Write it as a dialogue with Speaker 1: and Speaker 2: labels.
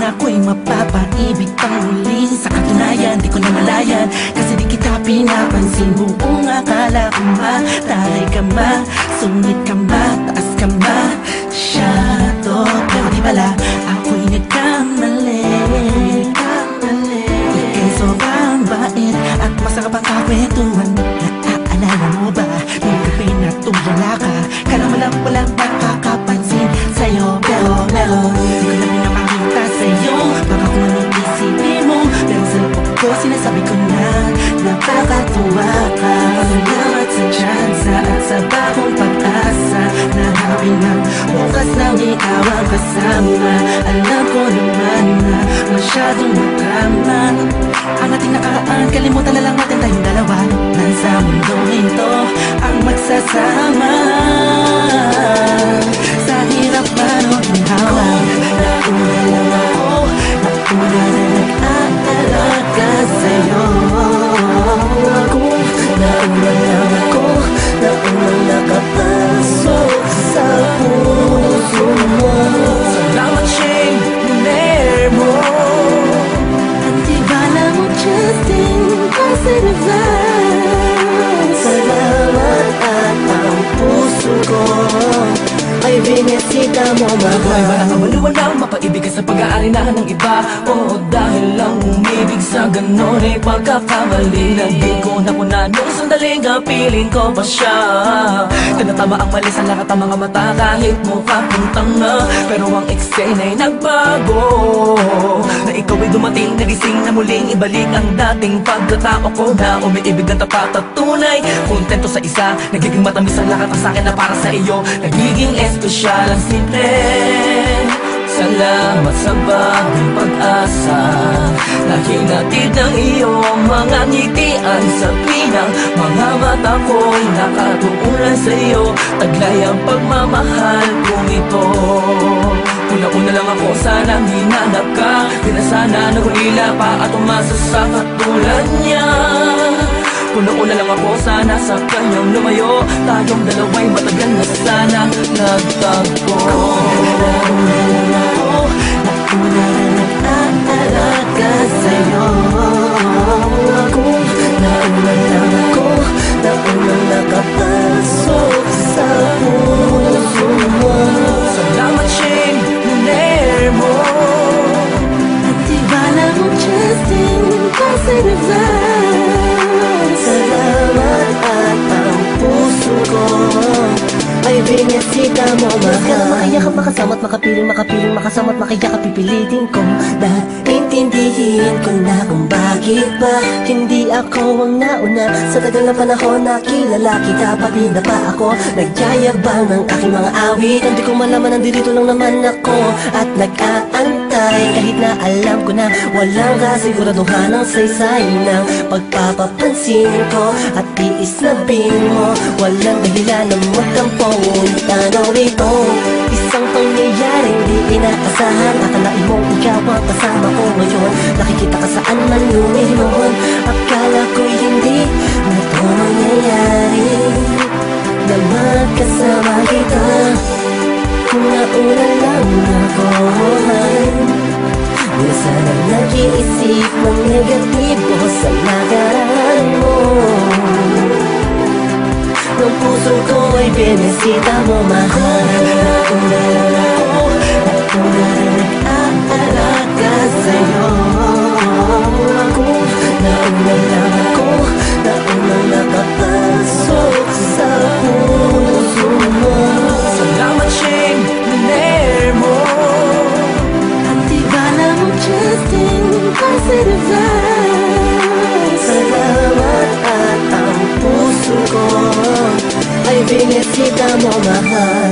Speaker 1: Ako'y mapapaibig pang muli. Sa katunayan, di ko namalayan, kasi di kita pinapansin. Buong akala ko mataray ka ma, sungit ka ma, taas ka ma, shadow. Pero di pala, ako'y nagkamali. Ika'y sobrang bait at masarap ang kakwentuhan. Naaalala mo ba, nung gabi na tumula ka, kala mo lang walang nakakapansin sa'yo. Pero di ko na pinapakita sa'yo, baka kung anong isipin mo. Pero sa loob ko sinasabi ko na napakatuwa ka. Salamat sa tsansa at sa bagong pag-asa na hawin ng bukas ng ikaw ang kasama. Alam ko naman na masyadong madrama ang ating nakaraan, kalimutan na lang natin tayong dalawa. Nasa mundong ito ang magsasama. Sa hirap man o ginhawa, nauna lang ako, nauna na nag-aalaga sa'yo. Nauna lang ako, nauna nakapasok sa puso mo. Salamat Shane, lumer mo. Antibala mo Justin, positive vibes. Salamat at ang puso ko ay binisita mo, mahal. Ay walang kamaliwanag, mapaibig ka sa pag-aarinahan ng iba. Oo, dahil lang umibig sa ganon ay pagkakamali. Naging ko na po na nung sandaling piling ko pa siya. Tinatama ang mali sa lahat ng mga mata, kahit mukha puntang na. Pero ang eksena ay nagbago, na ikaw ay dumating, nagising na muling ibalik ang dating pagkatao ko. Na umiibig ang tapat at tunay, kontento sa isa, nagiging matamis ang lahat ang sakin na para sa iyo. Nagiging espesyal ang simple. Salamat sa bagong pag-asa na hinatid ng iyong mga ngitian. Sa pinang mga mata ko'y nakatuunan sa iyo, taglay ang pagmamahal kong ito. Una-una lang ako, sanang hinanap ka, di na sana nahulila pa at umasa sa katulad niya. Una-una lang ako, sana sa kanyang lumayo, tayong dalawa'y matagal na sana nagtagpo. Nauna na nag-aalaga sa'yo. Nauna lang ako, nauna nakapasok sa puso mo. Salamat Shane, luner mo. Antibala mo Justin, positive vibes. Salamat at ang puso ko ay binisita mo, mahal. Ka na makayakap, makasama at makapiling, makasama at makayakap, pipilitin ko na intindihin ko na kung bakit ba hindi ako ang nauna. Sa tagal na panahon na kilala kita, pati na pa ako nagyayabang ng aking mga awit. Hindi ko malaman, nandito lang naman ako at nag-aantay, kahit na alam ko na walang kasiguraduhan ang saysay ng pagpapapansin ko at tiis na bin mo. Walang dahilan na magtampo. Tanaw ito, isang pangyayaring di inaasahan. Akalain mong ikaw ang kasama ko ngayon, nakikita ka saan man lumiyon. Akala ko'y hindi na ito mangyayari, na magkasama kita. Kung nauna lang ako, di na sana nag-iisip ng negatibo sa nakaraan mo. Ang puso ko ay binisita mo, mahal. Nauna lang ako, nauna na nag-aalaga sa'yo. Nauna lang ako, nauna nakapasok sa puso mo. Salamat Shane, luner mo. Antibala mo Justin, positive vibes. Salamat at ang puso ko ay binisita mo, mahal.